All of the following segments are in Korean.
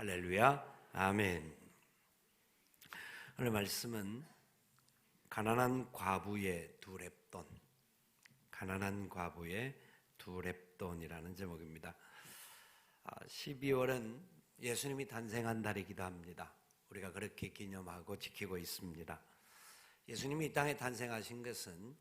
할렐루야, 아멘. 오늘 말씀은 가난한 과부의 두 렙돈, 가난한 과부의 두 렙돈이라는 제목입니다. 12월은 예수님이 탄생한 달이기도 합니다. 우리가 그렇게 기념하고 지키고 있습니다. 예수님이 이 땅에 탄생하신 것은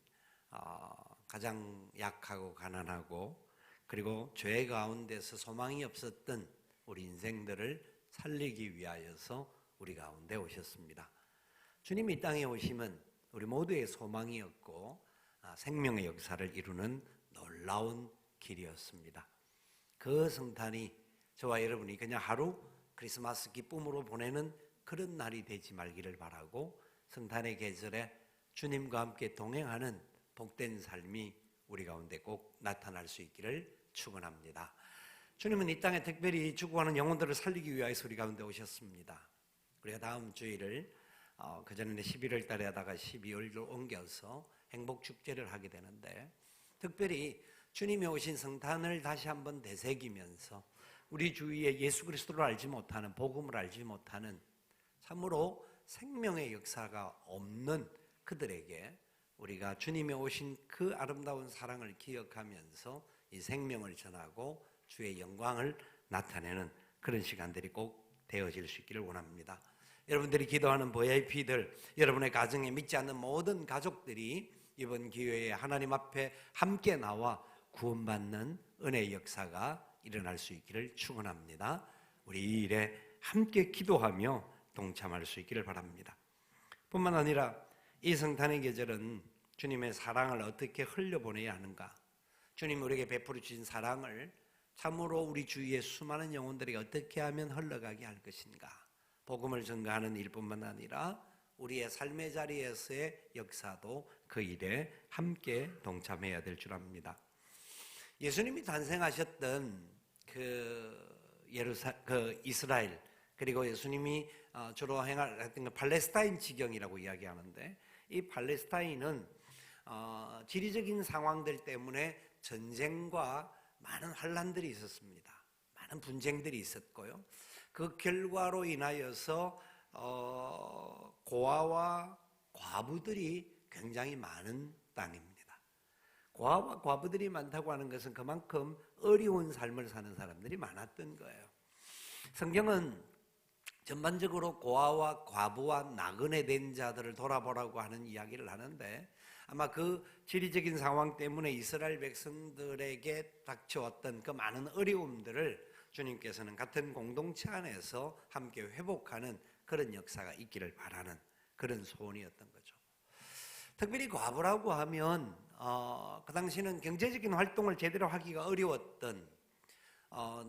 가장 약하고 가난하고 그리고 죄 가운데서 소망이 없었던 우리 인생들을 살리기 위하여서 우리 가운데 오셨습니다. 주님이 이 땅에 오시면 우리 모두의 소망이었고 생명의 역사를 이루는 놀라운 길이었습니다. 그 성탄이 저와 여러분이 그냥 하루 크리스마스 기쁨으로 보내는 그런 날이 되지 말기를 바라고 성탄의 계절에 주님과 함께 동행하는 복된 삶이 우리 가운데 꼭 나타날 수 있기를 축원합니다. 주님은 이 땅에 특별히 죽어가는 영혼들을 살리기 위해서 우리 가운데 오셨습니다. 우리가 다음 주일을 그전에 11월 달에 하다가 12월로 옮겨서 행복축제를 하게 되는데, 특별히 주님이 오신 성탄을 다시 한번 되새기면서 우리 주위에 예수 그리스도를 알지 못하는, 복음을 알지 못하는, 참으로 생명의 역사가 없는 그들에게 우리가 주님이 오신 그 아름다운 사랑을 기억하면서 이 생명을 전하고 주의 영광을 나타내는 그런 시간들이 꼭 되어질 수 있기를 원합니다. 여러분들이 기도하는 VIP들, 여러분의 가정에 믿지 않는 모든 가족들이 이번 기회에 하나님 앞에 함께 나와 구원받는 은혜의 역사가 일어날 수 있기를 축원합니다. 우리 이 일에 함께 기도하며 동참할 수 있기를 바랍니다. 뿐만 아니라 이 성탄의 계절은 주님의 사랑을 어떻게 흘려보내야 하는가, 주님 우리에게 베풀어 주신 사랑을 참으로 우리 주위의 수많은 영혼들이 어떻게 하면 흘러가게 할 것인가, 복음을 전가하는 일뿐만 아니라 우리의 삶의 자리에서의 역사도 그 일에 함께 동참해야 될 줄 압니다. 예수님이 탄생하셨던 이스라엘, 그리고 예수님이 주로 행했던 팔레스타인 지경이라고 이야기하는데, 이 팔레스타인은 지리적인 상황들 때문에 전쟁과 많은 환란들이 있었습니다. 많은 분쟁들이 있었고요. 그 결과로 인하여서 고아와 과부들이 굉장히 많은 땅입니다. 고아와 과부들이 많다고 하는 것은 그만큼 어려운 삶을 사는 사람들이 많았던 거예요. 성경은 전반적으로 고아와 과부와 나그네 된 자들을 돌아보라고 하는 이야기를 하는데, 아마 그 지리적인 상황 때문에 이스라엘 백성들에게 닥쳐왔던 그 많은 어려움들을 주님께서는 같은 공동체 안에서 함께 회복하는 그런 역사가 있기를 바라는 그런 소원이었던 거죠. 특별히 과부라고 하면 그 당시는 경제적인 활동을 제대로 하기가 어려웠던,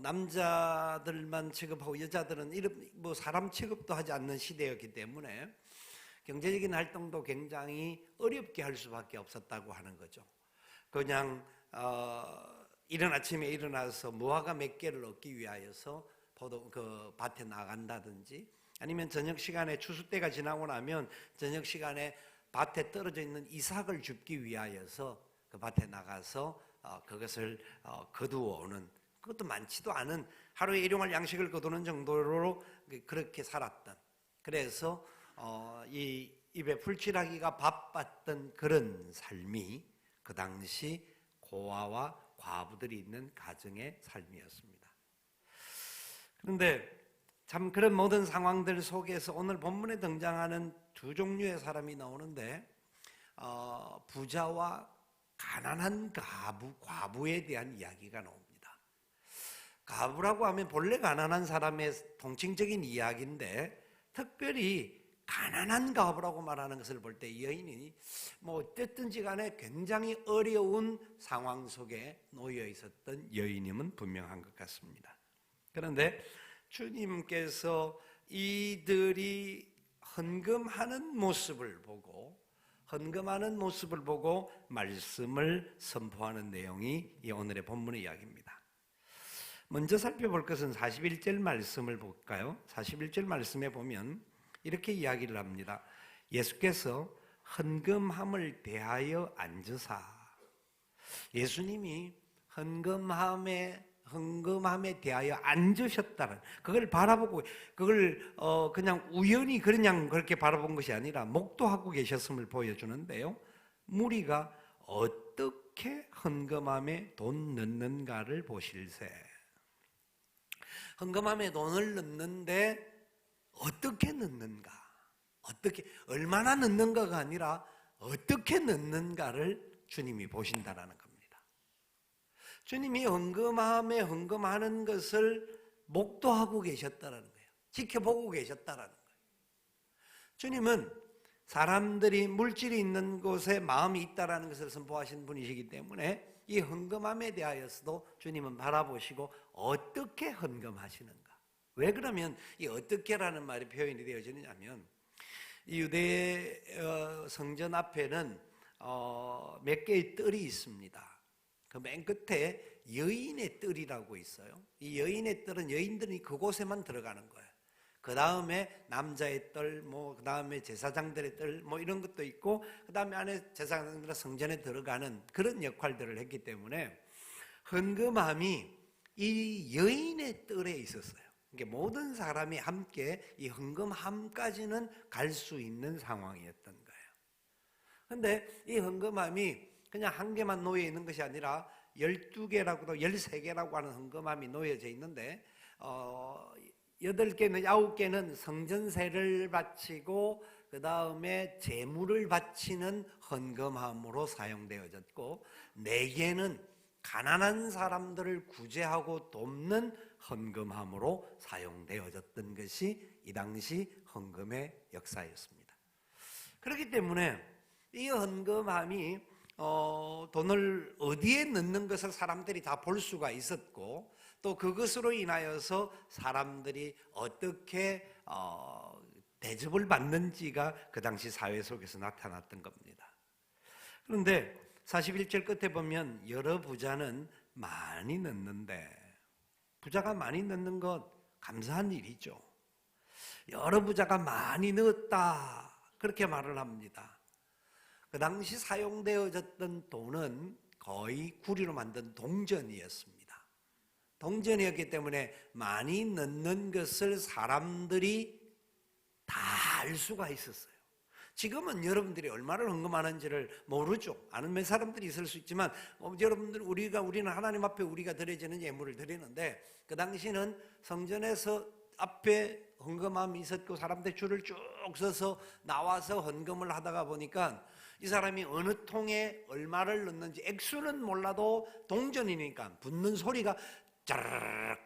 남자들만 취급하고 여자들은 사람 취급도 하지 않는 시대였기 때문에 경제적인 활동도 굉장히 어렵게 할 수밖에 없었다고 하는 거죠. 그냥 이른 아침에 일어나서 무화과 몇 개를 얻기 위하여서 밭에 나간다든지, 아니면 저녁 시간에 추수 때가 지나고 나면 저녁 시간에 밭에 떨어져 있는 이삭을 줍기 위하여서 그 밭에 나가서 그것을 거두어 오는, 그것도 많지도 않은 하루에 일용할 양식을 거두는 정도로 그렇게 살았던, 그래서 이 입에 풀칠하기가 바빴던 그런 삶이 그 당시 고아와 과부들이 있는 가정의 삶이었습니다. 그런데 참 그런 모든 상황들 속에서 오늘 본문에 등장하는 두 종류의 사람이 나오는데, 부자와 가난한 과부에 대한 이야기가 나옵니다. 과부라고 하면 본래 가난한 사람의 통칭적인 이야기인데, 특별히 가난한 과부라고 말하는 것을 볼 때 여인이 어쨌든지 간에 굉장히 어려운 상황 속에 놓여 있었던 여인임은 분명한 것 같습니다. 그런데 주님께서 이들이 헌금하는 모습을 보고 말씀을 선포하는 내용이 이 오늘의 본문의 이야기입니다. 먼저 살펴볼 것은 41절 말씀을 볼까요? 41절 말씀에 보면 이렇게 이야기를 합니다. 예수께서 헌금함을 대하여 앉으사, 예수님이 헌금함에 대하여 앉으셨다는, 그걸 바라보고, 그걸 그냥 우연히 그냥 그렇게 바라본 것이 아니라 목도하고 계셨음을 보여주는데요. 무리가 어떻게 헌금함에 돈 넣는가를 보실세. 헌금함에 돈을 넣는데 어떻게 넣는가, 어떻게, 얼마나 넣는가가 아니라 어떻게 넣는가를 주님이 보신다라는 겁니다. 주님이 헌금함에 헌금하는 것을 목도하고 계셨다라는 거예요. 지켜보고 계셨다라는 거예요. 주님은 사람들이, 물질이 있는 곳에 마음이 있다라는 것을 선포하신 분이시기 때문에 이 헌금함에 대하여서도 주님은 바라보시고 어떻게 헌금하시는가. 왜 그러면 이 어떻게라는 말이 표현이 되어지느냐면, 이 유대 성전 앞에는 몇 개의 뜰이 있습니다. 그 맨 끝에 여인의 뜰이라고 있어요. 이 여인의 뜰은 여인들이 그곳에만 들어가는 거예요. 그 다음에 남자의 뜰, 그 다음에 제사장들의 뜰, 이런 것도 있고, 그 다음에 안에 제사장들은 성전에 들어가는 그런 역할들을 했기 때문에 헌금함이 이 여인의 뜰에 있었어요. 그러니까 모든 사람이 함께 이 헌금함까지는 갈 수 있는 상황이었던 거예요. 그런데 이 헌금함이 그냥 한 개만 놓여 있는 것이 아니라 12개라고도 13개라고 하는 헌금함이 놓여져 있는데, 8개는 9개는 성전세를 바치고 그 다음에 제물을 바치는 헌금함으로 사용되어졌고, 4개는 가난한 사람들을 구제하고 돕는 헌금함으로 사용되어졌던 것이 이 당시 헌금의 역사였습니다. 그렇기 때문에 이 헌금함이 돈을 어디에 넣는 것을 사람들이 다 볼 수가 있었고, 또 그것으로 인하여서 사람들이 어떻게 대접을 받는지가 그 당시 사회 속에서 나타났던 겁니다. 그런데 41절 끝에 보면 여러 부자는 많이 넣는데, 부자가 많이 넣는 것 감사한 일이죠. 여러 부자가 많이 넣었다, 그렇게 말을 합니다. 그 당시 사용되어졌던 돈은 거의 구리로 만든 동전이었습니다. 동전이었기 때문에 많이 넣는 것을 사람들이 다 알 수가 있었어요. 지금은 여러분들이 얼마를 헌금하는지를 모르죠. 아는 몇 사람들이 있을 수 있지만, 여러분들, 우리는 하나님 앞에 우리가 드려지는 예물을 드리는데, 그 당시는 성전에서 앞에 헌금함이 있었고 사람들 줄을 쭉 서서 나와서 헌금을 하다가 보니까 이 사람이 어느 통에 얼마를 넣는지 액수는 몰라도 동전이니까 붓는 소리가 짜르르,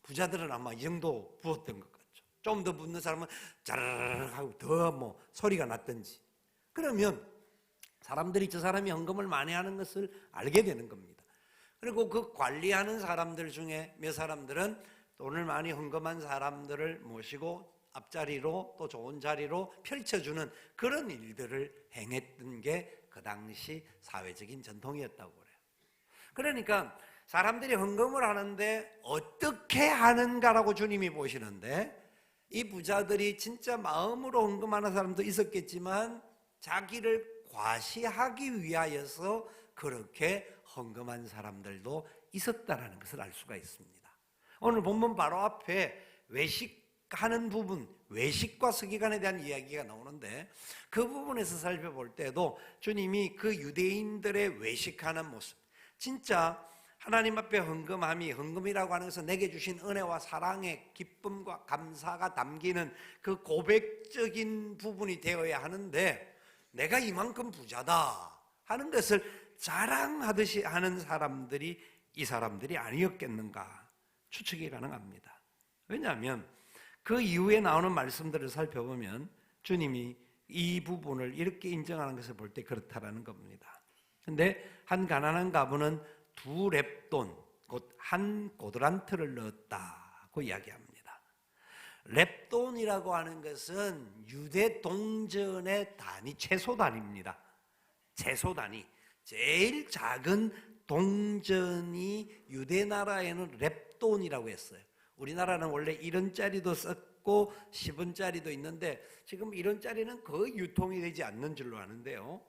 부자들은 아마 이 정도 부었던 것 같죠. 좀 더 붓는 사람은 짜르르 하고 더 소리가 났든지. 그러면 사람들이 저 사람이 헌금을 많이 하는 것을 알게 되는 겁니다. 그리고 그 관리하는 사람들 중에 몇 사람들은 돈을 많이 헌금한 사람들을 모시고 앞자리로, 또 좋은 자리로 펼쳐주는 그런 일들을 행했던 게 그 당시 사회적인 전통이었다고 그래요. 그러니까 사람들이 헌금을 하는데 어떻게 하는가라고 주님이 보시는데, 이 부자들이 진짜 마음으로 헌금하는 사람도 있었겠지만 자기를 과시하기 위하여서 그렇게 헌금한 사람들도 있었다는 것을 알 수가 있습니다. 오늘 본문 바로 앞에 외식하는 부분, 외식과 서기관에 대한 이야기가 나오는데, 그 부분에서 살펴볼 때도 주님이 그 유대인들의 외식하는 모습, 진짜 하나님 앞에 헌금함이, 헌금이라고 하는 것은 내게 주신 은혜와 사랑의 기쁨과 감사가 담기는 그 고백적인 부분이 되어야 하는데, 내가 이만큼 부자다 하는 것을 자랑하듯이 하는 사람들이 이 사람들이 아니었겠는가 추측이 가능합니다. 왜냐하면 그 이후에 나오는 말씀들을 살펴보면 주님이 이 부분을 이렇게 인정하는 것을 볼 때 그렇다라는 겁니다. 그런데 한 가난한 가부는 2렙돈, 곧 한 고드란트를 넣었다고 이야기합니다. 렙돈이라고 하는 것은 유대 동전의 단위, 채소 단위입니다. 채소 단위. 제일 작은 동전이 유대 나라에는 렙돈이라고 했어요. 우리나라는 원래 1원짜리도 썼고 10원짜리도 있는데, 지금 1원짜리는 거의 유통이 되지 않는 줄로 아는데요.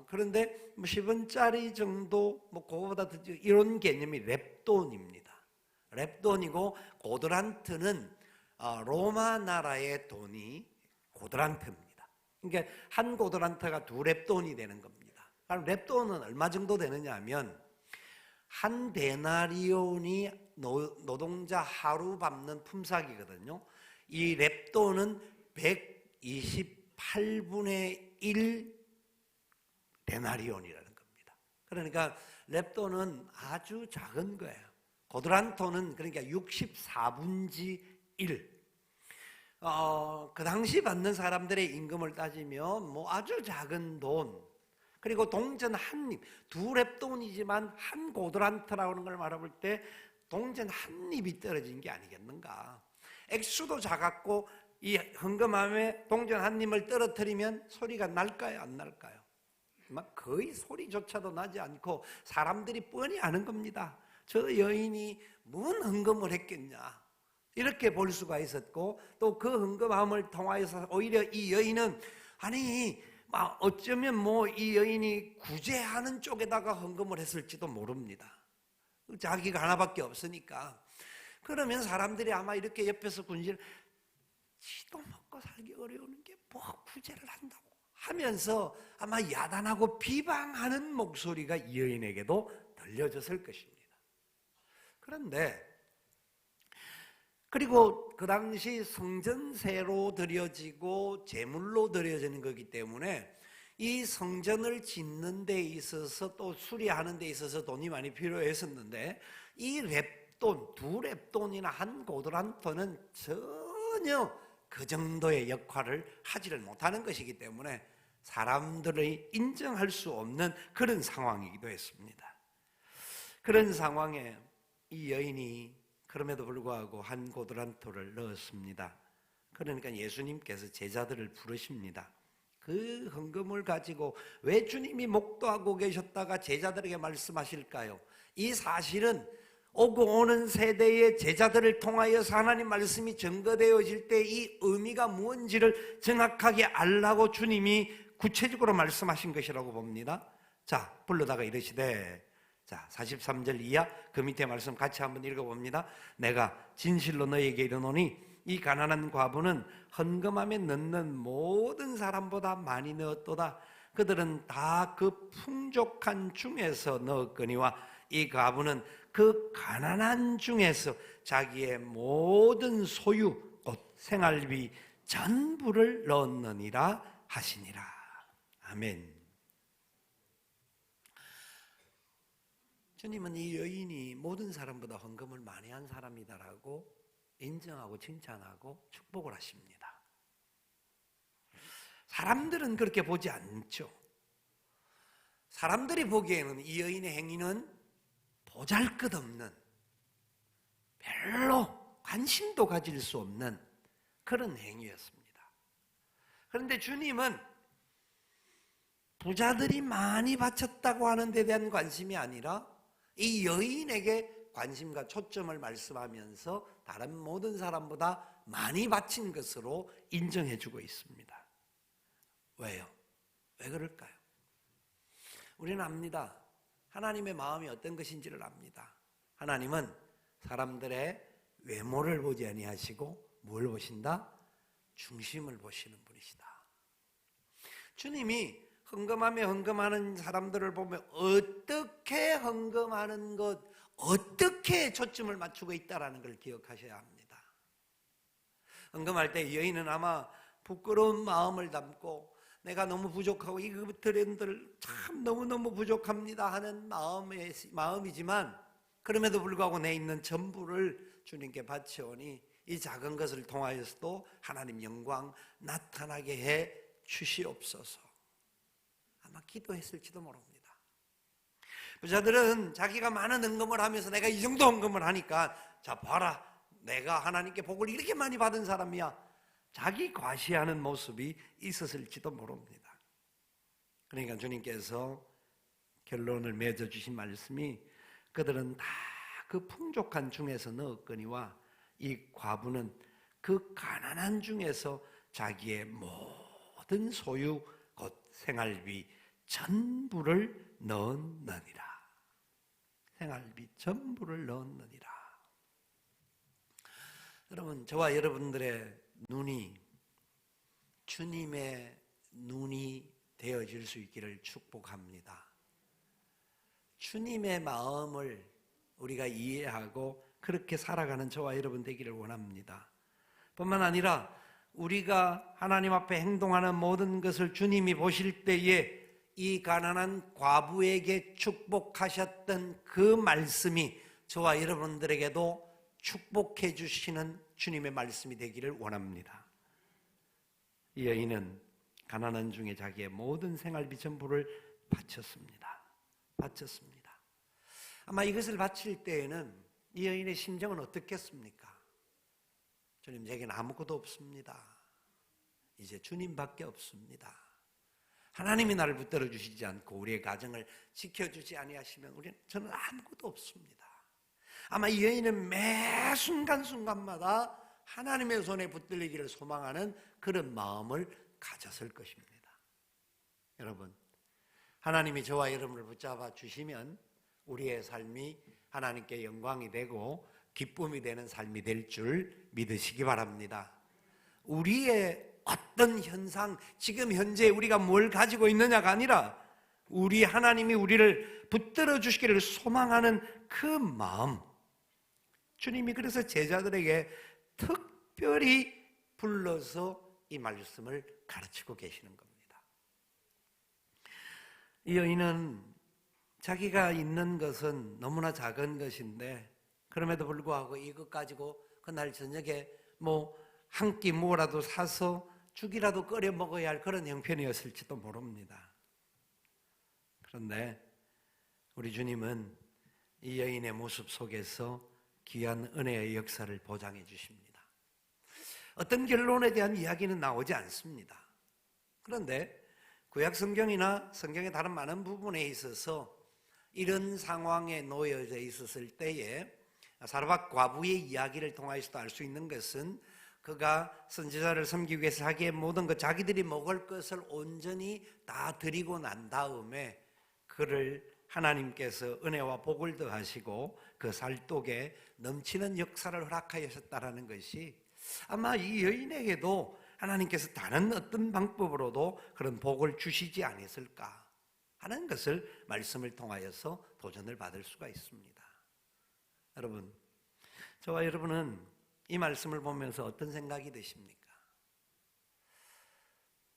그런데 10원짜리 정도, 그거보다 더 이런 개념이 렙돈입니다. 렙돈이고 고드란트는 로마 나라의 돈이 고드란트입니다. 그러니까 한 고드란트가 2렙돈이 되는 겁니다. 그럼 렙돈은 얼마 정도 되느냐 하면 한 데나리온이 노동자 하루 밟는 품삯이거든요. 이 렙돈은 128분의 1 데나리온이라는 겁니다. 그러니까 렙돈은 아주 작은 거예요. 고드란토는 그러니까 64분지 1. 그 당시 받는 사람들의 임금을 따지면 뭐 아주 작은 돈. 그리고 동전 한 입, 2렙돈이지만 한 고드란트라고 하는 걸 말해볼 때 동전 한 입이 떨어진 게 아니겠는가. 액수도 작았고 이 헌금함에 동전 한 입을 떨어뜨리면 소리가 날까요, 안 날까요? 막 거의 소리조차도 나지 않고 사람들이 뻔히 아는 겁니다. 저 여인이 뭔 헌금을 했겠냐, 이렇게 볼 수가 있었고, 또 그 헌금함을 통하여서 오히려 이 여인은 어쩌면 뭐 이 여인이 구제하는 쪽에다가 헌금을 했을지도 모릅니다. 자기가 하나밖에 없으니까. 그러면 사람들이 아마 이렇게 옆에서 군질, 지도 먹고 살기 어려운 게 뭐 구제를 한다고 하면서 아마 야단하고 비방하는 목소리가 이 여인에게도 들려졌을 것입니다. 그런데 그리고 그 당시 성전세로 드려지고 제물로 드려지는 거기 때문에 이 성전을 짓는 데 있어서 또 수리하는 데 있어서 돈이 많이 필요했었는데, 이 렙돈, 2렙돈이나 한 고드란토는 전혀 그 정도의 역할을 하지를 못하는 것이기 때문에 사람들이 인정할 수 없는 그런 상황이기도 했습니다. 그런 상황에 이 여인이 그럼에도 불구하고 한 고드란토를 넣었습니다. 그러니까 예수님께서 제자들을 부르십니다. 그 헌금을 가지고 왜 주님이 목도하고 계셨다가 제자들에게 말씀하실까요? 이 사실은 오고 오는 세대의 제자들을 통하여서 하나님 말씀이 증거되어질 때 이 의미가 무엇인지를 정확하게 알라고 주님이 구체적으로 말씀하신 것이라고 봅니다. 자, 불러다가 이르시되, 자, 43절 이하 그 밑에 말씀 같이 한번 읽어봅니다. 내가 진실로 너희에게 이르노니 이 가난한 과부는 헌금함에 넣는 모든 사람보다 많이 넣었도다. 그들은 다 그 풍족한 중에서 넣었거니와 이 과부는 그 가난한 중에서 자기의 모든 소유 곧 생활비 전부를 넣었느니라 하시니라. 아멘. 주님은 이 여인이 모든 사람보다 헌금을 많이 한 사람이다라고 인정하고 칭찬하고 축복을 하십니다. 사람들은 그렇게 보지 않죠. 사람들이 보기에는 이 여인의 행위는 보잘것없는, 별로 관심도 가질 수 없는 그런 행위였습니다. 그런데 주님은 부자들이 많이 바쳤다고 하는 데 대한 관심이 아니라 이 여인에게 관심과 초점을 말씀하면서 다른 모든 사람보다 많이 바친 것으로 인정해주고 있습니다. 왜요? 왜 그럴까요? 우리는 압니다. 하나님의 마음이 어떤 것인지를 압니다. 하나님은 사람들의 외모를 보지 아니하시고 뭘 보신다? 중심을 보시는 분이시다. 주님이 헌금하며 헌금하는 사람들을 보면 어떻게 헌금하는 것, 어떻게 초점을 맞추고 있다는 걸 기억하셔야 합니다. 헌금할 때 여인은 아마 부끄러운 마음을 담고 내가 너무 부족하고 이것들은 참 너무너무 부족합니다 하는 마음이지만, 그럼에도 불구하고 내 있는 전부를 주님께 바치오니 이 작은 것을 통하여서도 하나님 영광 나타나게 해 주시옵소서. 아마 기도했을지도 모릅니다. 부자들은 자기가 많은 헌금을 하면서 내가 이 정도 헌금을 하니까 자 봐라, 내가 하나님께 복을 이렇게 많이 받은 사람이야, 자기 과시하는 모습이 있었을지도 모릅니다. 그러니까 주님께서 결론을 맺어주신 말씀이 그들은 다 그 풍족한 중에서 넣었거니와 이 과부는 그 가난한 중에서 자기의 모든 소유 곧 생활비 전부를 넣었느니라. 생활비 전부를 넣었느니라. 여러분, 저와 여러분들의 눈이 주님의 눈이 되어질 수 있기를 축복합니다. 주님의 마음을 우리가 이해하고 그렇게 살아가는 저와 여러분 되기를 원합니다. 뿐만 아니라 우리가 하나님 앞에 행동하는 모든 것을 주님이 보실 때에 이 가난한 과부에게 축복하셨던 그 말씀이 저와 여러분들에게도 축복해 주시는 주님의 말씀이 되기를 원합니다. 이 여인은 가난한 중에 자기의 모든 생활비 전부를 바쳤습니다. 아마 이것을 바칠 때에는 이 여인의 심정은 어떻겠습니까? 주님, 제게는 아무것도 없습니다. 이제 주님밖에 없습니다. 하나님이 나를 붙들어 주시지 않고 우리의 가정을 지켜주지 아니하시면 저는 아무것도 없습니다. 아마 이 여인은 매 순간순간마다 하나님의 손에 붙들리기를 소망하는 그런 마음을 가졌을 것입니다. 여러분, 하나님이 저와 여러분을 붙잡아 주시면 우리의 삶이 하나님께 영광이 되고 기쁨이 되는 삶이 될 줄 믿으시기 바랍니다. 우리의 어떤 현상, 지금 현재 우리가 뭘 가지고 있느냐가 아니라 우리 하나님이 우리를 붙들어 주시기를 소망하는 그 마음, 주님이 그래서 제자들에게 특별히 불러서 이 말씀을 가르치고 계시는 겁니다. 이 여인은 자기가 있는 것은 너무나 작은 것인데 그럼에도 불구하고 이것 가지고 그날 저녁에 한 끼 뭐라도 사서 죽이라도 끓여 먹어야 할 그런 형편이었을지도 모릅니다. 그런데 우리 주님은 이 여인의 모습 속에서 귀한 은혜의 역사를 보장해 주십니다. 어떤 결론에 대한 이야기는 나오지 않습니다. 그런데 구약 성경이나 성경의 다른 많은 부분에 있어서 이런 상황에 놓여져 있었을 때에 사르밧 과부의 이야기를 통해서도 알 수 있는 것은 그가 선지자를 섬기기 위해서 자기의 모든 것, 자기들이 먹을 것을 온전히 다 드리고 난 다음에 그를 하나님께서 은혜와 복을 더하시고 그 살독에 넘치는 역사를 허락하셨다라는 것이 아마 이 여인에게도 하나님께서 다른 어떤 방법으로도 그런 복을 주시지 않았을까 하는 것을 말씀을 통하여서 도전을 받을 수가 있습니다. 여러분, 저와 여러분은 이 말씀을 보면서 어떤 생각이 드십니까?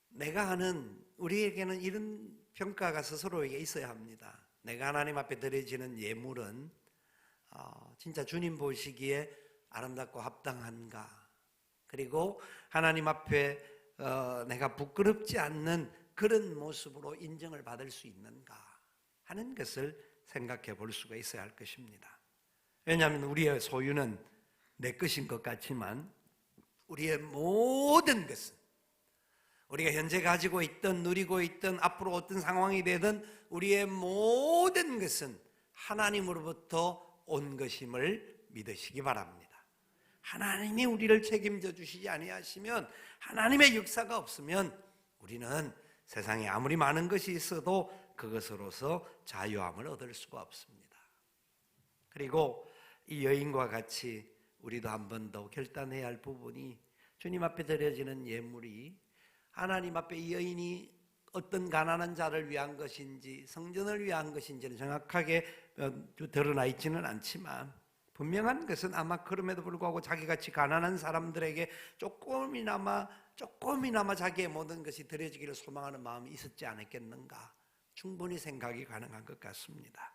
내가 하는, 우리에게는 이런 평가가 스스로에게 있어야 합니다. 내가 하나님 앞에 드려지는 예물은 진짜 주님 보시기에 아름답고 합당한가? 그리고 하나님 앞에 내가 부끄럽지 않는 그런 모습으로 인정을 받을 수 있는가 하는 것을 생각해 볼 수가 있어야 할 것입니다. 왜냐하면 우리의 소유는 내 것인 것 같지만 우리의 모든 것은, 우리가 현재 가지고 있던, 누리고 있던, 앞으로 어떤 상황이 되든 우리의 모든 것은 하나님으로부터 온 것임을 믿으시기 바랍니다. 하나님이 우리를 책임져 주시지 아니하시면, 하나님의 역사가 없으면 우리는 세상에 아무리 많은 것이 있어도 그것으로서 자유함을 얻을 수가 없습니다. 그리고 이 여인과 같이 우리도 한 번 더 결단해야 할 부분이, 주님 앞에 드려지는 예물이 하나님 앞에 이 여인이 어떤 가난한 자를 위한 것인지 성전을 위한 것인지는 정확하게 드러나 있지는 않지만 분명한 것은 아마 그럼에도 불구하고 자기같이 가난한 사람들에게 조금이나마 자기의 모든 것이 드려지기를 소망하는 마음이 있었지 않았겠는가, 충분히 생각이 가능한 것 같습니다.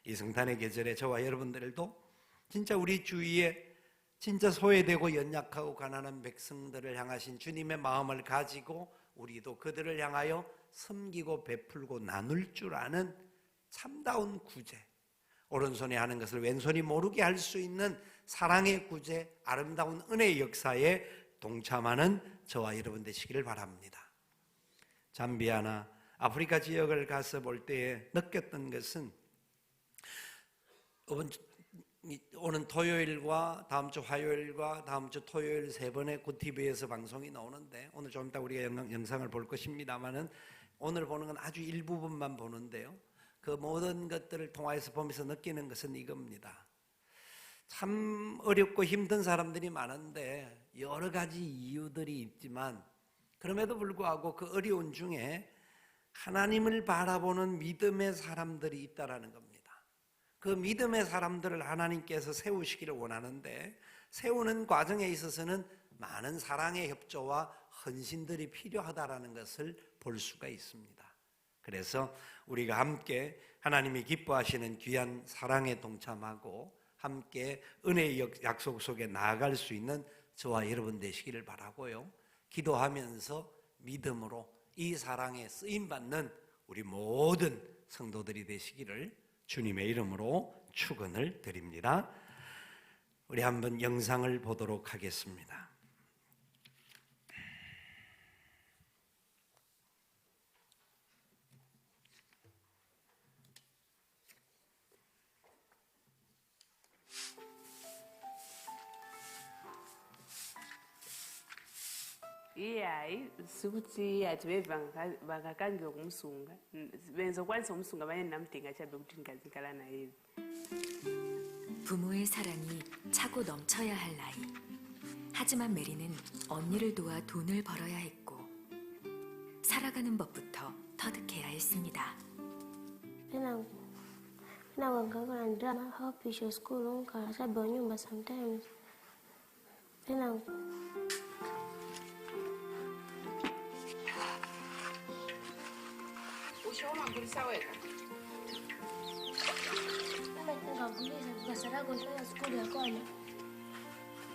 이 성탄의 계절에 저와 여러분들도 진짜 우리 주위에 진짜 소외되고 연약하고 가난한 백성들을 향하신 주님의 마음을 가지고 우리도 그들을 향하여 섬기고 베풀고 나눌 줄 아는 참다운 구제, 오른손이 하는 것을 왼손이 모르게 할 수 있는 사랑의 구제, 아름다운 은혜의 역사에 동참하는 저와 여러분 되시기를 바랍니다. 잠비아나 아프리카 지역을 가서 볼 때에 느꼈던 것은, 오는 토요일과 다음 주 화요일과 다음 주 토요일 3번의 굿TV에서 방송이 나오는데, 오늘 좀 이따 우리가 영상을 볼 것입니다만은 오늘 보는 건 아주 일부분만 보는데요, 그 모든 것들을 통해서 보면서 느끼는 것은 이겁니다. 참 어렵고 힘든 사람들이 많은데 여러 가지 이유들이 있지만 그럼에도 불구하고 그 어려운 중에 하나님을 바라보는 믿음의 사람들이 있다라는 겁니다. 그 믿음의 사람들을 하나님께서 세우시기를 원하는데 세우는 과정에 있어서는 많은 사랑의 협조와 헌신들이 필요하다라는 것을 볼 수가 있습니다. 그래서 우리가 함께 하나님이 기뻐하시는 귀한 사랑에 동참하고 함께 은혜의 약속 속에 나아갈 수 있는 저와 여러분 되시기를 바라고요. 기도하면서 믿음으로 이 사랑에 쓰임받는 우리 모든 성도들이 되시기를 주님의 이름으로 축원을 드립니다. 우리 한번 영상을 보도록 하겠습니다. Iyayi sikuthi yathi beva bakakangiwe kumsunga benza kwanisa umsunga abanye namdinga chabe ukuthi ngazikala naye. 부모의 사랑이 차고 넘쳐야 할 나이. 하지만 메리는 언니를 도와 돈을 벌어야 했고 살아가는 법부터 터득해야 했습니다. Penang drama help you show school onka sabi nyumba sometimes. Penang Ushaona ngulisa wena. ngakuliza kasarago ntoya school yakona.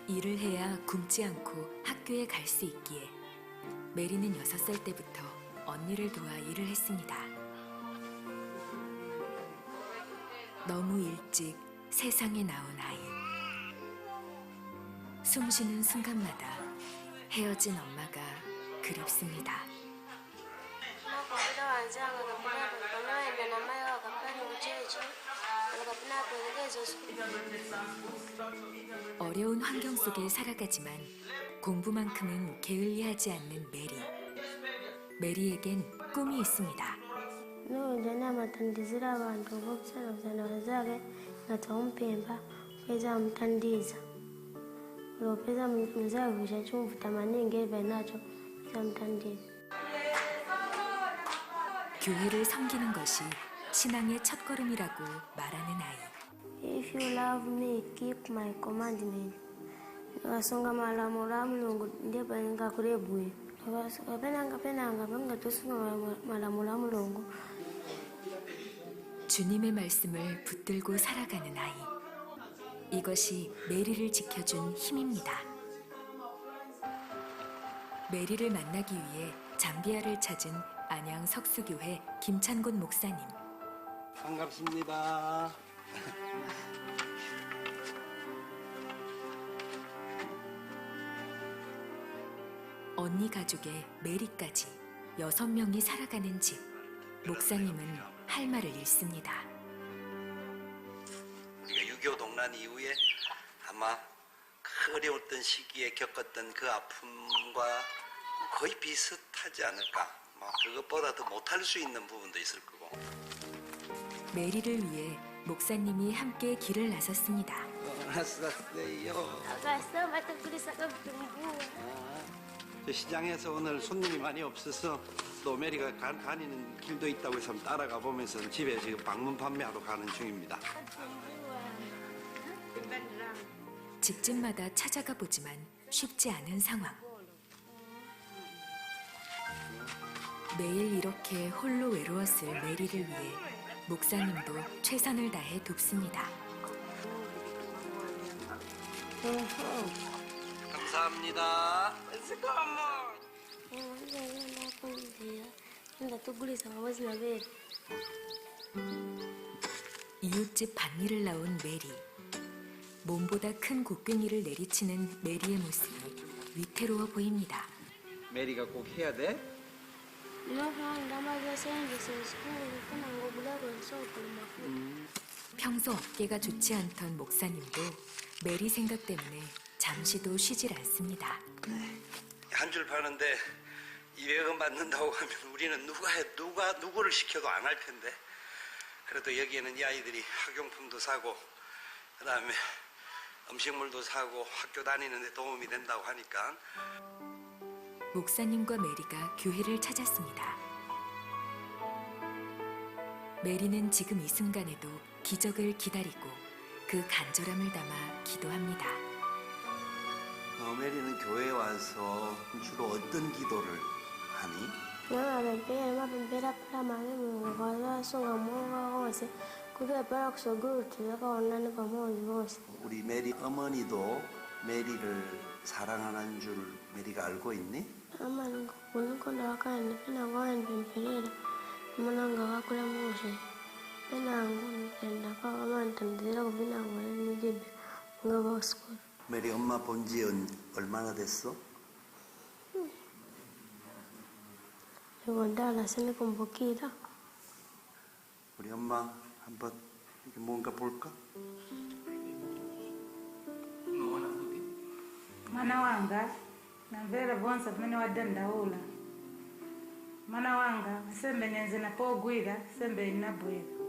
일을 해야 굶지 않고 학교에 갈 수 있기에 메리는 6살 때부터 언니를 도와 일을 했습니다. 너무 일찍 세상에 나온 아이. 숨쉬는 순간마다 헤어진 엄마가 그립습니다. 어려운 환경 속에 살아가지만 공부만큼은 게을리하지 않는 메리. 메리에겐 꿈이 있습니다. Nojana amatandizira abantu ngokusebenzana wenzake ngathi umpemba peza umthandiza lo peza mzake kushathi umvuta amaningi evenacho peza umthandiza. 교회를 섬기는 것이 신앙의 첫걸음이라고 말하는 아이. If you love me, keep my commandment. Ngasonga malamulo a Mulungu ndipo ngakulebuye. Penanga ngatosunga malamulo a Mulungu. 주님의 말씀을 붙들고 살아가는 아이. 이것이 메리를 지켜준 힘입니다. 메리를 만나기 위해 잠비아를 찾은 안양 석수교회 김찬곤 목사님. 반갑습니다. 언니 가족의 메리까지 6명이 살아가는 집. 목사님은 할 말을 잃습니다. 우리가 6.25 동란 이후에 아마 그 어려웠던 시기에 겪었던 그 아픔과 거의 비슷하지 않을까. 그것보다 더 못할 수 있는 부분도 있을 거고. 메리를 위해 목사님이 함께 길을 나섰습니다. 왔었어요. Akasa matakulisa kabtumbu. 저 시장에서 오늘 손님이 많이 없어서 또 메리가 다니는 길도 있다고 해서 한번 따라가 보면서 집에 지금 방문 판매하러 가는 중입니다. 집집마다 찾아가 보지만 쉽지 않은 상황. 매일 이렇게 홀로 외로웠을 메리를 위해 목사님도 최선을 다해 돕습니다. 감사합니다. Ndatugulisa ngabazi nabere. 이웃집 밭일을 나온 메리. 몸보다 큰 곡괭이를 내리치는 메리의 모습이 위태로워 보입니다. 메리가 꼭 해야 돼? ndamaze senzisa school penanga obulago nsokulu. 평소 어깨가 좋지 않던 목사님도 메리 생각 때문에 잠시도 쉬질 않습니다. 한 줄 파는데 200원 받는다고 하면 우리는 누구를 시켜도 안 할 텐데. 그래도 여기에는 이 아이들이 학용품도 사고 그다음에 음식물도 사고 학교 다니는데 도움이 된다고 하니까 목사님과 메리가 교회를 찾았습니다. 메리는 지금 이 순간에도 기적을 기다리고 그 간절함을 담아 기도합니다. 메리는 교회에 와서 주로 어떤 기도를 하니? 내가 뱀pe라 뱀pe라 마음을 가서 songa 뭐가 오세 그게 바락서 그렇게가 원하는 거 뭐지. 우리 메리 어머니도 메리를 사랑하는 줄 메리가 알고 있니? 아마는 거 보는 거 나가는데 그냥 와인 뱀pe라 뭐는가 그래 뭐지. 그냥 내가 아마는 던지라고 그냥 원하는 게 뭔가 봤고. 메리 엄마 본 지 얼마나 됐어? 이건 달라서는 건 먹기다. 우리 엄마 한번 이렇게 뭔가 볼까? Mwana wanga namvera vonse pamene wadandaula. Mwana wanga sembe nenze napogwira sembe ninabwera.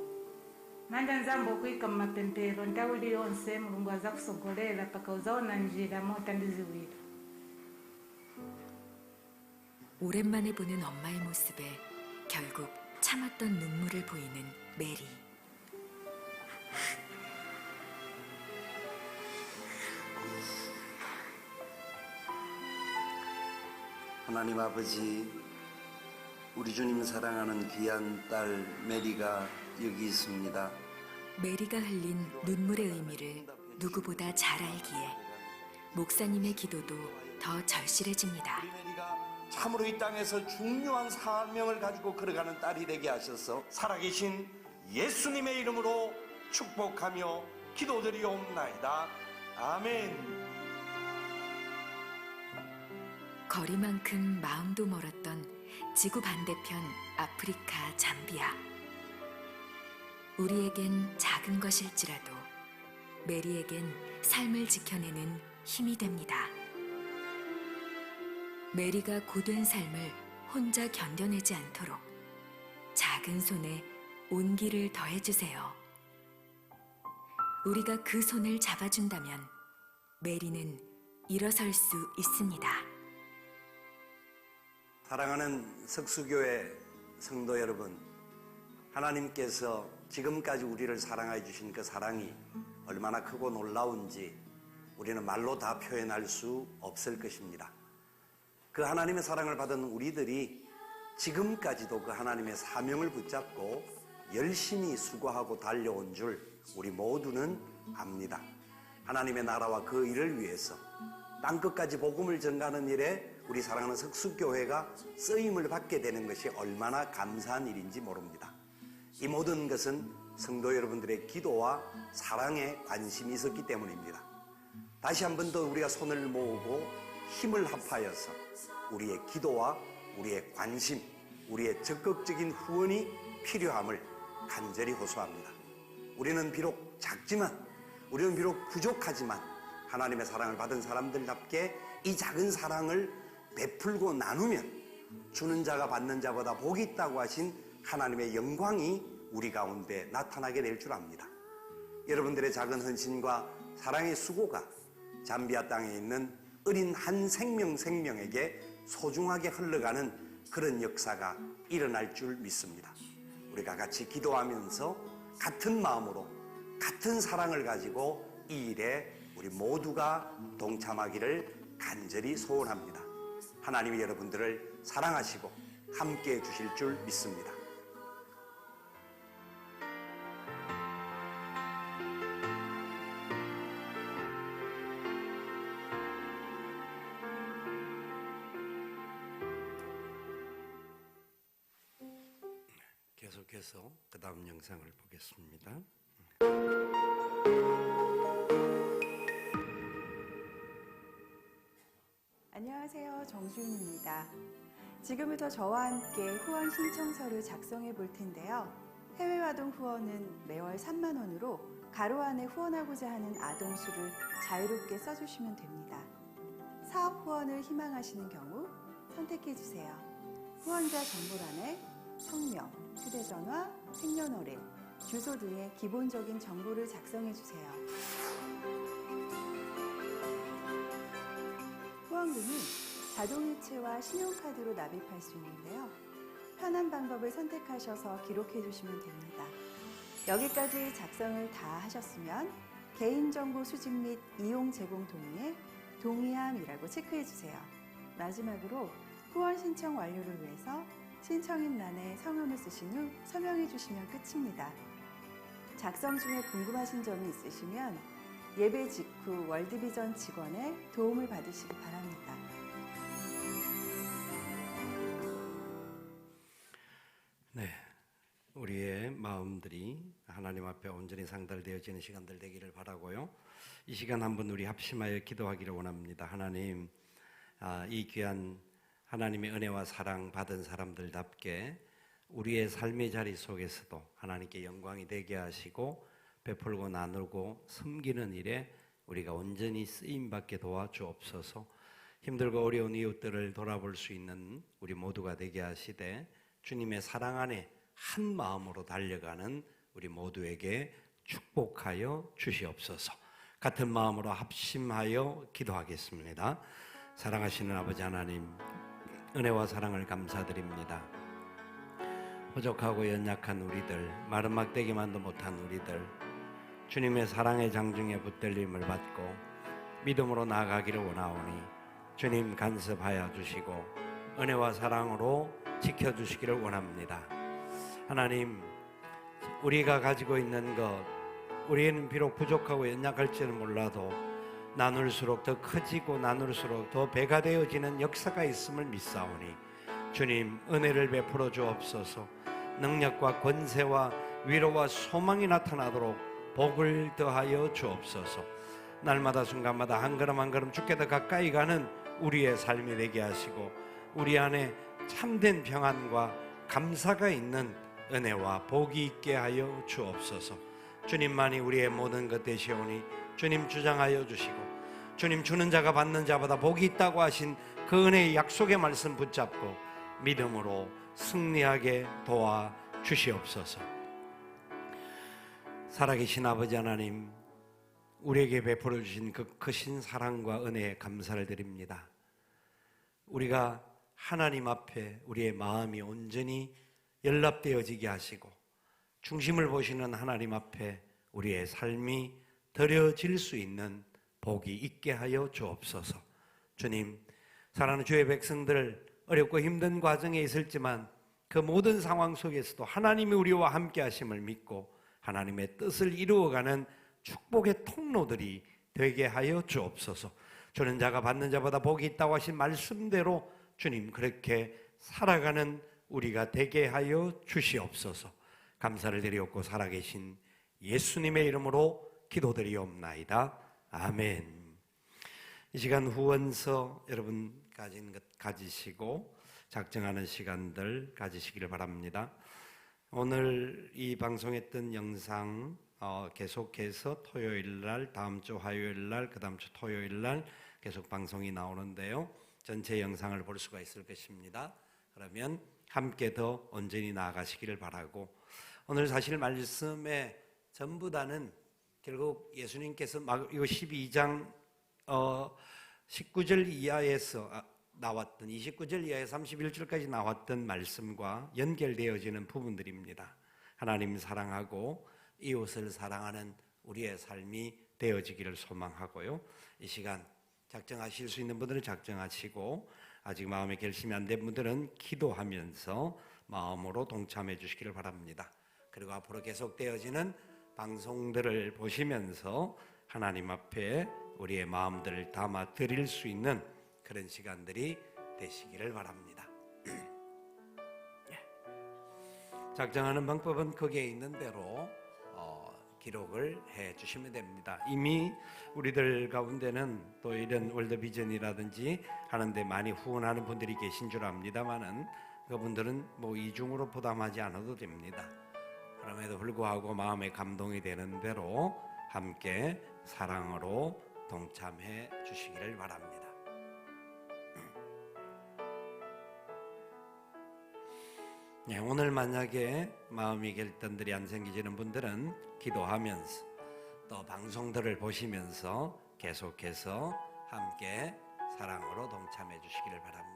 Manja nzambo kuika mumapempero nthawi yonse Mulungu azakusogolera paka uzaona njira motandiziwira. 오랜만에 보는 엄마의 모습에 결국 참았던 눈물을 보이는 메리. 하나님 아버지, 우리 주님 사랑하는 귀한 딸 메리가 여기 있습니다. 메리가 흘린 눈물의 의미를 누구보다 잘 알기에 목사님의 기도도 더 절실해집니다. 우리 메리가 참으로 이 땅에서 중요한 사명을 가지고 걸어가는 딸이 되게 하셔서 살아계신 예수님의 이름으로 축복하며 기도드리옵나이다. 아멘. 거리만큼 마음도 멀었던 지구 반대편 아프리카 잠비아. 우리에겐 작은 것일지라도 메리에겐 삶을 지켜내는 힘이 됩니다. 메리가 고된 삶을 혼자 견뎌내지 않도록 작은 손에 온기를 더해주세요. 우리가 그 손을 잡아준다면 메리는 일어설 수 있습니다. 사랑하는 석수교회 성도 여러분, 하나님께서 지금까지 우리를 사랑해 주신 그 사랑이 얼마나 크고 놀라운지 우리는 말로 다 표현할 수 없을 것입니다. 그 하나님의 사랑을 받은 우리들이 지금까지도 그 하나님의 사명을 붙잡고 열심히 수고하고 달려온 줄 우리 모두는 압니다. 하나님의 나라와 그 일을 위해서 땅끝까지 복음을 전가하는 일에 우리 사랑하는 석수교회가 쓰임을 받게 되는 것이 얼마나 감사한 일인지 모릅니다. 이 모든 것은 성도 여러분들의 기도와 사랑에 관심이 있었기 때문입니다. 다시 한 번 더 우리가 손을 모으고 힘을 합하여서 우리의 기도와 우리의 관심, 우리의 적극적인 후원이 필요함을 간절히 호소합니다. 우리는 비록 작지만, 우리는 비록 부족하지만 하나님의 사랑을 받은 사람들답게 이 작은 사랑을 베풀고 나누면 주는 자가 받는 자보다 복이 있다고 하신 하나님의 영광이 우리 가운데 나타나게 될 줄 압니다. 여러분들의 작은 헌신과 사랑의 수고가 잠비아 땅에 있는 어린 한 생명에게 소중하게 흘러가는 그런 역사가 일어날 줄 믿습니다. 우리가 같이 기도하면서 같은 마음으로 같은 사랑을 가지고 이 일에 우리 모두가 동참하기를 간절히 소원합니다. 하나님이 여러분들을 사랑하시고 함께해 주실 줄 믿습니다. 계속해서 그 다음 영상을 보겠습니다. 안녕하세요. 정주윤입니다. 지금부터 저와 함께 후원 신청서를 작성해 볼 텐데요. 해외아동 후원은 매월 3만 원으로 가로 안에 후원하고자 하는 아동 수를 자유롭게 써주시면 됩니다. 사업 후원을 희망하시는 경우 선택해 주세요. 후원자 정보란에 성명, 휴대전화, 생년월일, 주소 등의 기본적인 정보를 작성해 주세요. 후원금은 자동이체와 신용카드로 납입할 수 있는데요. 편한 방법을 선택하셔서 기록해 주시면 됩니다. 여기까지 작성을 다 하셨으면 개인정보 수집 및 이용 제공 동의에 동의함이라고 체크해 주세요. 마지막으로 후원 신청 완료를 위해서 신청인란에 성함을 쓰신 후 서명해 주시면 끝입니다. 작성 중에 궁금하신 점이 있으시면 예배 직후 월드비전 직원의 도움을 받으시기 바랍니다. 네, 우리의 마음들이 하나님 앞에 온전히 상달되어지는 시간들 되기를 바라고요. 이 시간 한번 우리 합심하여 기도하기를 원합니다. 하나님, 이 귀한 하나님의 은혜와 사랑 받은 사람들답게 우리의 삶의 자리 속에서도 하나님께 영광이 되게 하시고 베풀고 나누고 섬기는 일에 우리가 온전히 쓰임받게 도와주옵소서. 힘들고 어려운 이웃들을 돌아볼 수 있는 우리 모두가 되게 하시되 주님의 사랑 안에 한 마음으로 달려가는 우리 모두에게 축복하여 주시옵소서. 같은 마음으로 합심하여 기도하겠습니다. 사랑하시는 아버지 하나님, 은혜와 사랑을 감사드립니다. 부족하고 연약한 우리들, 마른 막대기만도 못한 우리들, 주님의 사랑의 장중에 붙들림을 받고 믿음으로 나아가기를 원하오니 주님 간섭하여 주시고 은혜와 사랑으로 지켜주시기를 원합니다. 하나님, 우리가 가지고 있는 것, 우리는 비록 부족하고 연약할지는 몰라도 나눌수록 더 커지고 나눌수록 더 배가 되어지는 역사가 있음을 믿사오니 주님 은혜를 베풀어 주옵소서. 능력과 권세와 위로와 소망이 나타나도록 복을 더하여 주옵소서. 날마다 순간마다 한 걸음 한 걸음 주께 더 가까이 가는 우리의 삶이 되게 하시고 우리 안에 참된 평안과 감사가 있는 은혜와 복이 있게 하여 주옵소서. 주님만이 우리의 모든 것 되시오니 주님 주장하여 주시고 주님 주는 자가 받는 자보다 복이 있다고 하신 그 은혜의 약속의 말씀 붙잡고 믿음으로 승리하게 도와 주시옵소서. 살아계신 아버지 하나님, 우리에게 베풀어 주신 그 크신 사랑과 은혜에 감사를 드립니다. 우리가 하나님 앞에 우리의 마음이 온전히 연락되어지게 하시고 중심을 보시는 하나님 앞에 우리의 삶이 드려질 수 있는 복이 있게 하여 주옵소서. 주님, 사랑하는 주의 백성들 어렵고 힘든 과정에 있을지만 그 모든 상황 속에서도 하나님이 우리와 함께 하심을 믿고 하나님의 뜻을 이루어가는 축복의 통로들이 되게 하여 주옵소서. 주는 자가 받는 자보다 복이 있다고 하신 말씀대로 주님 그렇게 살아가는 우리가 되게 하여 주시옵소서. 감사를 드리옵고 살아계신 예수님의 이름으로 기도드리옵나이다. 아멘. 이 시간 후원서 여러분 가진 것 가지시고 작정하는 시간들 가지시기를 바랍니다. 오늘 이 방송했던 영상 계속해서 토요일날, 다음 주 화요일날, 그 다음 주 토요일날 계속 방송이 나오는데요. 전체 영상을 볼 수가 있을 것입니다. 그러면 함께 더 온전히 나아가시기를 바라고, 오늘 사실 말씀의 전부 다는 결국 예수님께서 이거 12장 19절 이하에서 나왔던 29절 이하에서 31절까지 나왔던 말씀과 연결되어지는 부분들입니다. 하나님 사랑하고 이웃을 사랑하는 우리의 삶이 되어지기를 소망하고요. 이 시간 작정하실 수 있는 분들은 작정하시고 아직 마음의 결심이 안 된 분들은 기도하면서 마음으로 동참해 주시기를 바랍니다. 그리고 앞으로 계속되어지는 방송들을 보시면서 하나님 앞에 우리의 마음들을 담아 드릴 수 있는 그런 시간들이 되시기를 바랍니다. 작정하는 방법은 거기에 있는 대로 기록을 해 주시면 됩니다. 이미 우리들 가운데는 또 이런 월드비전이라든지 하는데 많이 후원하는 분들이 계신 줄 압니다만은 그분들은 뭐 이중으로 부담하지 않아도 됩니다. 그럼에도 불구하고 마음에 감동이 되는 대로 함께 사랑으로 동참해 주시기를 바랍니다. 네, 오늘 만약에 마음의 결단들이 안 생기시는 분들은 기도하면서 또 방송들을 보시면서 계속해서 함께 사랑으로 동참해 주시기를 바랍니다.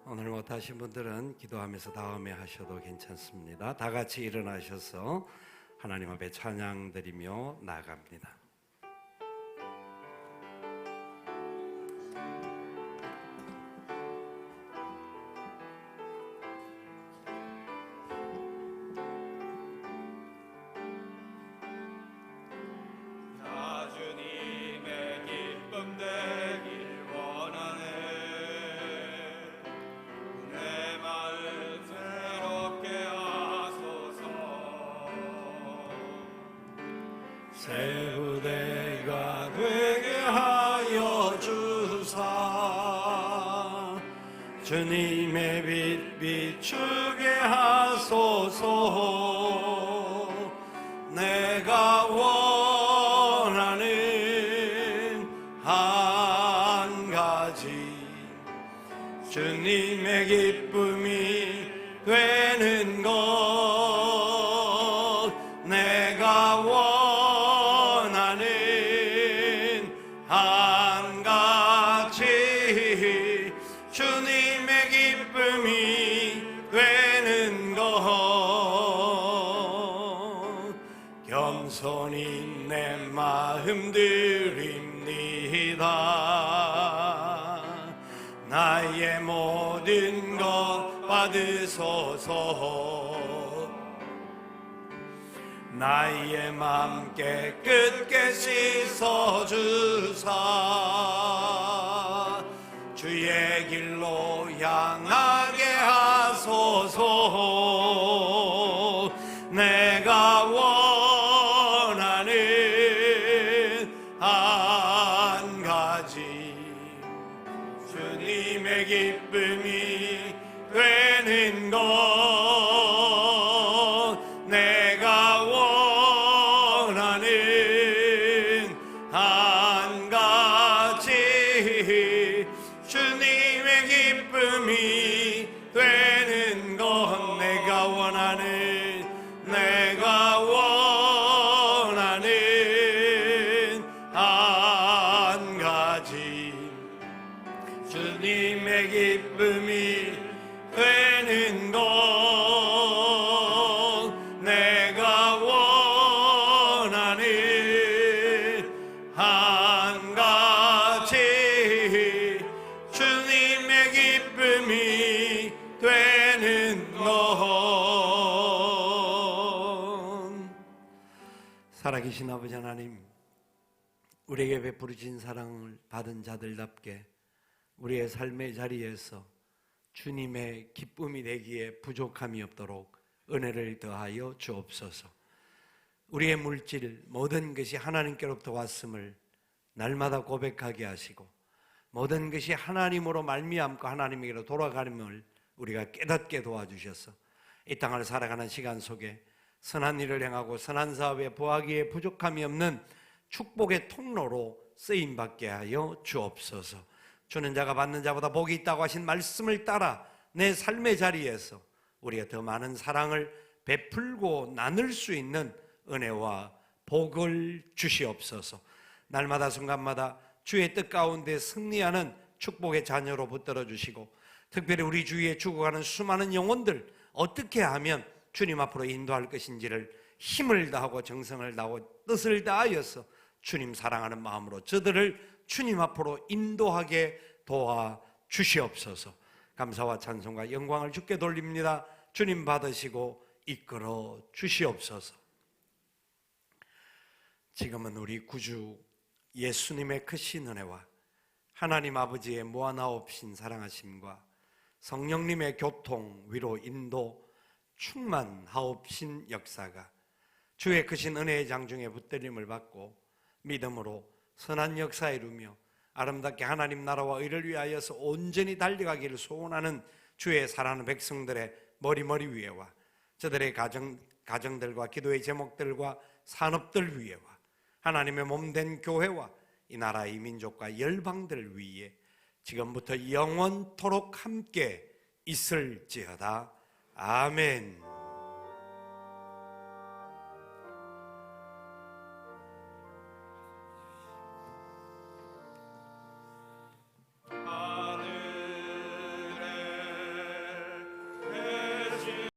오늘 못하신 분들은 기도하면서 다음에 하셔도 괜찮습니다. 다 같이 일어나셔서 하나님 앞에 찬양 드리며 나아갑니다. 나 주님의 기쁨 되길 원하네. 내 마음 새롭게 하소서. 새 후대가 되게 하여 주사 주님의 빛 비추게 하소서. 내가 원하는 한 가지 주님의 기쁨이 되는 것. 내가 원하는 한 가지 주님의 기쁨이 되는 것. 겸손히 내 마음 드립니다. 나의 모든 것 받으소서. 나의 맘 깨끗게 씻어주사 주의 길로 향하게 하소서. 내가 원하는 한 가지 주님의 기쁨이 되는 것. 내가 원하는 한 가지 주님의 기쁨이 되는 것. 내가 원하는 한 가지 주님의 기쁨이 되는 것. 내가 원하는 한 가지 주님의 기쁨이 되는 것. 살아계신 아버지 하나님, 우리에게 베풀어진 사랑을 받은 자들답게 우리의 삶의 자리에서 주님의 기쁨이 되기에 부족함이 없도록 은혜를 더하여 주옵소서. 우리의 물질 모든 것이 하나님께로부터 왔음을 날마다 고백하게 하시고 모든 것이 하나님으로 말미암고 하나님에게로 돌아가림을 우리가 깨닫게 도와주셔서 이 땅을 살아가는 시간 속에 선한 일을 행하고 선한 사업에 부하기에 부족함이 없는 축복의 통로로 쓰임받게 하여 주옵소서. 주는 자가 받는 자보다 복이 있다고 하신 말씀을 따라 내 삶의 자리에서 우리가 더 많은 사랑을 베풀고 나눌 수 있는 은혜와 복을 주시옵소서. 날마다 순간마다 주의 뜻 가운데 승리하는 축복의 자녀로 붙들어 주시고 특별히 우리 주위에 죽어가는 수많은 영혼들 어떻게 하면 주님 앞으로 인도할 것인지를 힘을 다하고 정성을 다하고 뜻을 다하여서 주님 사랑하는 마음으로 저들을 주님 앞으로 인도하게 도와주시옵소서. 감사와 찬송과 영광을 주께 돌립니다. 주님 받으시고 이끌어 주시옵소서. 지금은 우리 구주 예수님의 크신 은혜와 하나님 아버지의 무한하옵신 사랑하심과 성령님의 교통, 위로, 인도, 충만하옵신 역사가 주의 크신 은혜의 장중에 붙들림을 받고 믿음으로 선한 역사 이루며 아름답게 하나님 나라와 의를 위하여서 온전히 달려가기를 소원하는 주의 사랑하는 백성들의 머리 위에와 저들의 가정들과 기도의 제목들과 산업들 위에와 하나님의 몸된 교회와 이 나라의 민족과 열방들 위에 지금부터 영원토록 함께 있을지어다. 아멘.